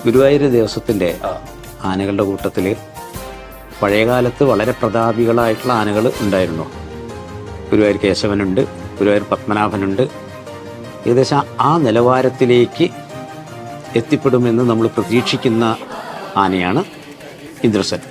ഗുരുവായൂർ ദേവസ്വത്തിൻ്റെ ആനകളുടെ കൂട്ടത്തിൽ പഴയകാലത്ത് വളരെ പ്രതാപികളായിട്ടുള്ള ആനകൾ ഉണ്ടായിരുന്നു. ഗുരുവായൂർ കേശവനുണ്ട്, ഗുരുവായൂർ പത്മനാഭനുണ്ട്. ഏകദേശം ആ നിലവാരത്തിലേക്ക് എത്തിപ്പെടുമെന്ന് നമ്മൾ പ്രതീക്ഷിക്കുന്ന ആനയാണ് ഇന്ദ്രസൻ.